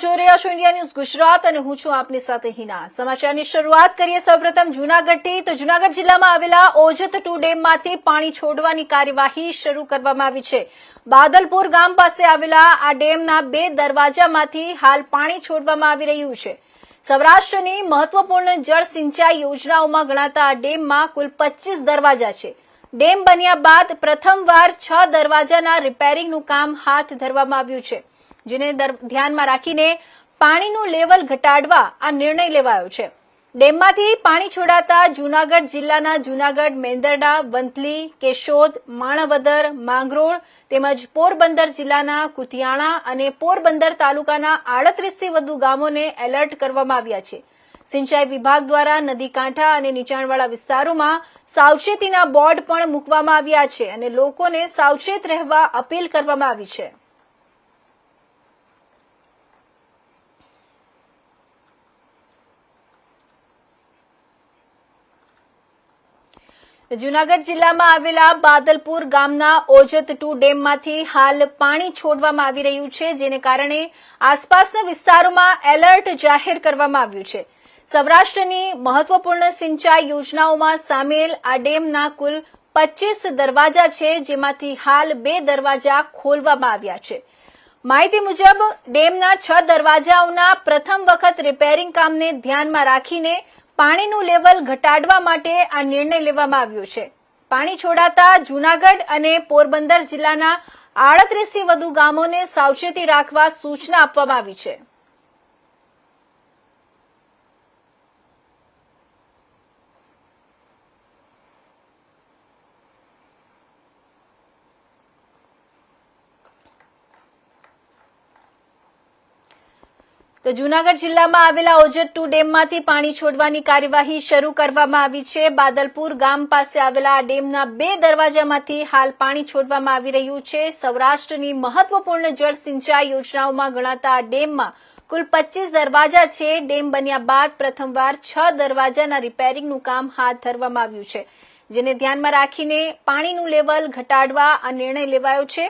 જોઈ રહ્યા છો ઇન્ડિયા ન્યૂઝ ગુજરાત અને હું છું આપની સાથે હિના। સમાચારની શરૂઆત કરીએ સૌપ્રથમ જૂનાગઢથી। તો જૂનાગઢ જિલ્લામાં આવેલા ઓજત 2 ડેમમાંથી પાણી છોડવાની કાર્યવાહી શરૂ કરવામાં આવી છે। બાદલપુર ગામ પાસે આવેલા આ ડેમના 2 દરવાજામાંથી હાલ પાણી છોડવામાં આવી રહ્યું છે। સૌરાષ્ટ્રની મહત્વપૂર્ણ જળ સિંચાઈ યોજનાઓમાં ગણાતા આ ડેમમાં કુલ 25 દરવાજા છે। ડેમ બન્યા બાદ પ્રથમવાર 6 દરવાજાના રિપેરિંગનું કામ હાથ ધરવામાં આવ્યું છે, જેને ધ્યાનમાં રાખીને પાણીનું લેવલ ઘટાડવા આ નિર્ણય લેવાયો છે। ડેમમાંથી પાણી છોડાતા જૂનાગઢ જિલ્લાના જૂનાગઢ, મેંદરડા, વંથલી, કેશોદ, માણાવદર, માંગરોળ તેમજ પોરબંદર જિલ્લાના કુતિયાણા અને પોરબંદર તાલુકાના 38થી વધુ ગામોને એલર્ટ કરવામાં આવ્યા છે। સિંચાઈ વિભાગ દ્વારા નદી કાંઠા અને નીચાણવાળા વિસ્તારોમાં સાવચેતીના બોર્ડ પણ મૂકવામાં આવ્યા છે અને લોકોને સાવચેત રહેવા અપીલ કરવામાં આવી છે। જૂનાગઢ જિલ્લામાં આવેલા બાદલપુર ગામના ઓજત 2 ડેમમાંથી હાલ પાણી છોડવામાં આવી રહ્યું છે, જેને કારણે આસપાસના વિસ્તારોમાં એલર્ટ જાહેર કરવામાં આવ્યું છે। સૌરાષ્ટ્રની મહત્વપૂર્ણ સિંચાઈ યોજનાઓમાં સામેલ આ ડેમના કુલ 25 દરવાજા છે, જેમાંથી હાલ 2 દરવાજા ખોલવામાં આવ્યા છે। માહિતી મુજબ ડેમના 6 દરવાજાઓના પ્રથમ વખત રિપેરિંગ કામને ધ્યાનમાં રાખીને પાણીનું લેવલ ઘટાડવા માટે આ નિર્ણય લેવામાં આવ્યો છે। પાણી છોડાતા જૂનાગઢ અને પોરબંદર જિલ્લાના 38થી વધુ ગામોને સાવચેતી રાખવા સૂચના આપવામાં આવી છે। તો જૂનાગઢ જિલ્લામાં આવેલા ઓજત 2 ડેમમાંથી પાણી છોડવાની કાર્યવાહી શરૂ કરવામાં આવી છે। બાદલપુર ગામ પાસે આવેલા આ ડેમના 2 દરવાજામાંથી હાલ પાણી છોડવામાં આવી રહ્યું છે। સૌરાષ્ટ્રની મહત્વપૂર્ણ જળ સિંચાઈ યોજનાઓમાં ગણાતા આ ડેમમાં કુલ 25 દરવાજા છે। ડેમ બન્યા બાદ પ્રથમવાર 6 દરવાજાના રિપેરિંગનું કામ હાથ ધરવામાં આવ્યું છે, જેને ધ્યાનમાં રાખીને પાણીનું લેવલ ઘટાડવા આ નિર્ણય લેવાયો છે।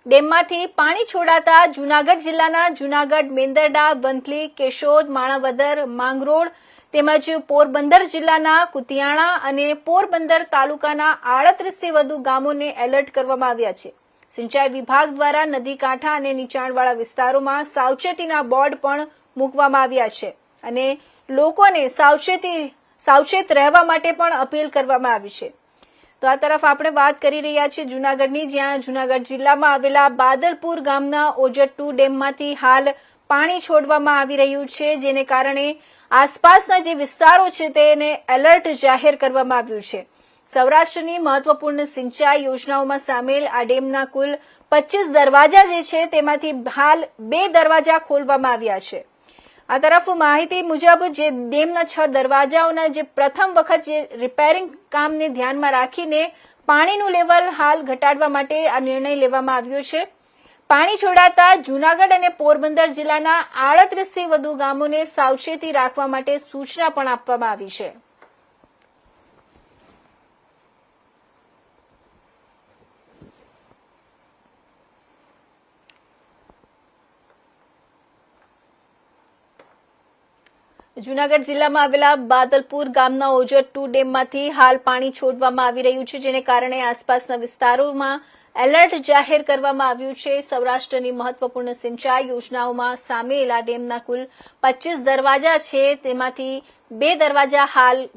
ડેમમાંથી પાણી છોડાતા જૂનાગઢ જિલ્લાના જૂનાગઢ, મેંદરડા, વંથલી, કેશોદ, માણાવદર, માંગરોળ તેમજ પોરબંદર જિલ્લાના કુતિયાણા અને પોરબંદર તાલુકાના 38થી વધુ ગામોને એલર્ટ કરવામાં આવ્યા છે। સિંચાઈ વિભાગ દ્વારા નદી કાંઠા અને નીચાણવાળા વિસ્તારોમાં સાવચેતીના બોર્ડ પણ મૂકવામાં આવ્યા છે અને લોકોને સાવચેત રહેવા માટે પણ અપીલ કરવામાં આવી છે। તો આ તરફ આપણે વાત કરી રહ્યા છીએ જૂનાગઢની, જ્યાં જૂનાગઢ જિલ્લામાં આવેલા બાદલપુર ગામના ઓજત 2 ડેમમાંથી હાલ પાણી છોડવામાં આવી રહ્યું છે, જેને કારણે આસપાસના જે વિસ્તારો છે તેને એલર્ટ જાહેર કરવામાં આવ્યું છે। સૌરાષ્ટ્રની મહત્વપૂર્ણ સિંચાઈ યોજનાઓમાં સામેલ આ ડેમના કુલ 25 દરવાજા જે છે તેમાંથી હાલ 2 દરવાજા ખોલવામાં આવ્યા છે। આ તરફ માહિતી મુજબ જે ડેમના 6 દરવાજાઓના જે પ્રથમ વખત જે રિપેરિંગ કામને ધ્યાનમાં રાખીને પાણીનું લેવલ હાલ ઘટાડવા માટે આ નિર્ણય લેવામાં આવ્યો છે। પાણી છોડાતા જૂનાગઢ અને પોરબંદર જિલ્લાના 38થી વધુ ગામોને સાવચેતી રાખવા માટે સૂચના પણ આપવામાં આવી છે। જૂનાગઢ જિલ્લામાં આવેલા બાદલપુર ગામના ઓજત 2 ડેમમાંથી હાલ પાણી છોડવામાં આવી રહ્યું છે, જેને કારણે આસપાસના વિસ્તારોમાં એલર્ટ જાહેર કરવામાં આવ્યું છે। સૌરાષ્ટ્રની મહત્વપૂર્ણ સિંચાઈ યોજનાઓમાં સામેલ આ ડેમના કુલ 25 દરવાજા છે, તેમાંથી 2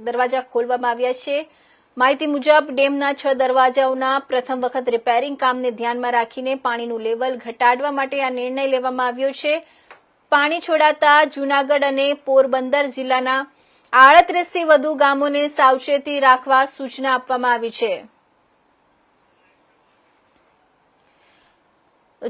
દરવાજા ખોલવામાં આવ્યા છે। માહિતી મુજબ ડેમના 6 દરવાજાઓના પ્રથમ વખત રિપેરિંગ કામને ધ્યાનમાં રાખીને પાણીનું લેવલ ઘટાડવા માટે આ નિર્ણય લેવામાં આવ્યો છે। પાણી છોડાતા જૂનાગઢ અને પોરબંદર જિલ્લાના 38થી વધુ ગામોને સાવચેતી રાખવા સૂચના આપવામાં આવી છે।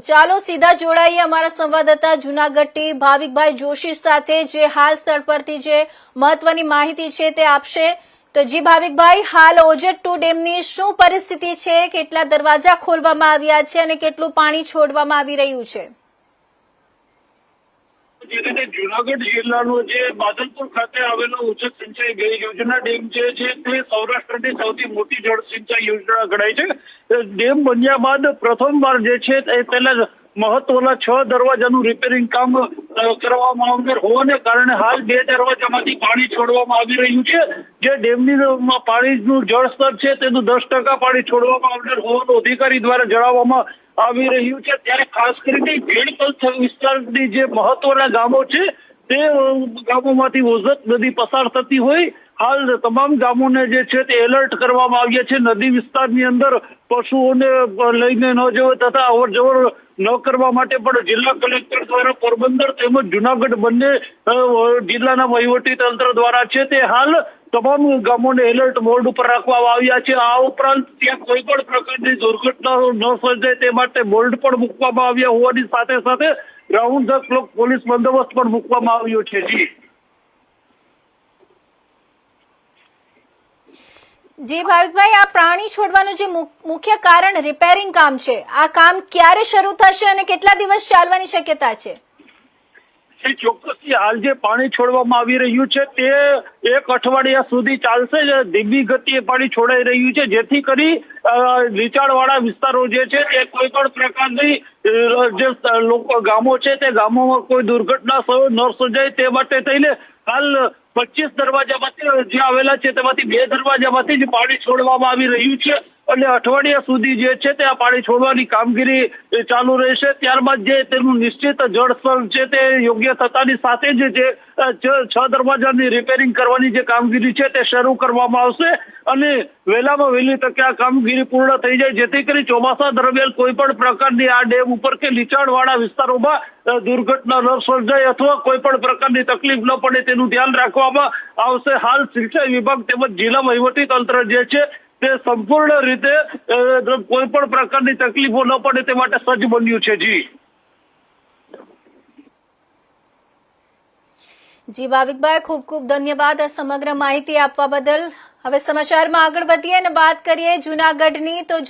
ચાલો સીધા જોડાઈએ અમારા સંવાદદાતા જૂનાગઢથી ભાવિકભાઈ જોશી સાથે, જે હાલ સ્થળ પરથી જે મહત્વની માહિતી છે તે આપશે। તો જી ભાવિકભાઈ, હાલ ઓજત 2 ડેમની શું પરિસ્થિતિ છે? કેટલા દરવાજા ખોલવામાં આવ્યા છે અને કેટલું પાણી છોડવામાં આવી રહ્યું છે? જે રીતે જૂનાગઢ જિલ્લાનો જે બાદલપુર ખાતે આવેલો ઓજત સિંચાઈ યોજના ડેમ છે તે સૌરાષ્ટ્રની સૌથી મોટી જળ સિંચાઈ યોજના ગણાય છે। ડેમ બન્યા બાદ પ્રથમવાર જે છે તે પહેલા મહત્વના 6 દરવાજાનું રિપેરિંગ કામ કરવામાં આવનાર હોવાને કારણે હાલ 2 દરવાજામાંથી પાણી છોડવામાં આવી રહ્યું છે. જે ડેમની પાણીનું જળસ્તર છે તેનું 10% પાણી છોડવામાં આવનાર હોવાનું અધિકારી દ્વારા જણાવવામાં આવી રહ્યું છે. ત્યારે ખાસ કરીને ભેડ વિસ્તારની જે મહત્વના ગામો છે તે ગામોમાંથી ઓઝત નદી પસાર થતી હોય હાલ તમામ ગામોને જે છે તે એલર્ટ કરવામાં આવ્યા છે. નદી વિસ્તારની અંદર પશુઓને લઈને ન જવા તથા અવર જવર ન કરવા માટે પણ જિલ્લા કલેક્ટર દ્વારા પોરબંદર તેમજ જુનાગઢ બંને જિલ્લાના વહીવટી તંત્ર દ્વારા છે તે હાલ તમામ ગામોને એલર્ટ મોડ ઉપર રાખવામાં આવ્યા છે. આ ઉપરાંત ત્યાં કોઈ પણ પ્રકારની દુર્ઘટનાઓ ન સર્જાય તે માટે બોર્ડ પણ મૂકવામાં આવ્યા હોવાની સાથે સાથે રાઉન્ડ ધ ક્લોક પોલીસ બંદોબસ્ત પણ મૂકવામાં આવ્યો છે. જી ભાવિકભાઈ, આ પાણી છોડવાનું જે મુખ્ય કારણ રિપેરિંગ કામ છે, આ કામ ક્યારે શરૂ થશે અને કેટલા દિવસ ચાલવાની શક્યતા છે? ચોક્કસથી હાલ જે પાણી છોડવામાં આવી રહ્યું છે તે 1 અઠવાડિયા સુધી ચાલશે. ધીમી ગતિએ પાણી છોડાઈ રહ્યું છે જેથી કરી નીચાણવાળા વિસ્તારો જે છે તે કોઈ પણ પ્રકારની જે લોકો ગામો છે તે ગામોમાં કોઈ દુર્ઘટના ન સર્જાય તે માટે થઈને હાલ 25 દરવાજામાંથી જે આવેલા છે તેમાંથી 2 દરવાજામાંથી જ પાણી છોડવામાં આવી રહ્યું છે અને અઠવાડિયા સુધી જે છે તે આ પાણી છોડવાની કામગીરી ચાલુ રહેશે. ત્યારબાદ જે તેનું નિશ્ચિત જળસ્તર છે તે યોગ્ય થતાની સાથે જ જે 6 દરવાજાની રિપેરિંગ કરવાની જે કામગીરી છે તે શરૂ કરવામાં આવશે અને વહેલામાં વહેલી તકે આ કામગીરી પૂર્ણ થઈ જાય જેથી કરી ચોમાસા દરમિયાન કોઈ પણ પ્રકારની આ ડેમ ઉપર કે નીચાણવાળા વિસ્તારોમાં દુર્ઘટના ન સર્જાય અથવા કોઈ પણ પ્રકારની તકલીફ ન પડે તેનું ધ્યાન રાખવામાં આવશે. હાલ સિંચાઈ વિભાગ તેમજ જિલ્લા વહીવટી તંત્ર જે છે તે સંપૂર્ણ રીતે કોઈ પણ પ્રકારની તકલીફો ન પડે તે માટે સજ્જ બન્યું છે. જી ભાવિકભાઈ, ખૂબ ખૂબ ધન્યવાદ આ સમગ્ર માહિતી આપવા બદલ. હવે સમાચારમાં આગળ વધીએ અને વાત કરીએ જૂનાગઢની. તો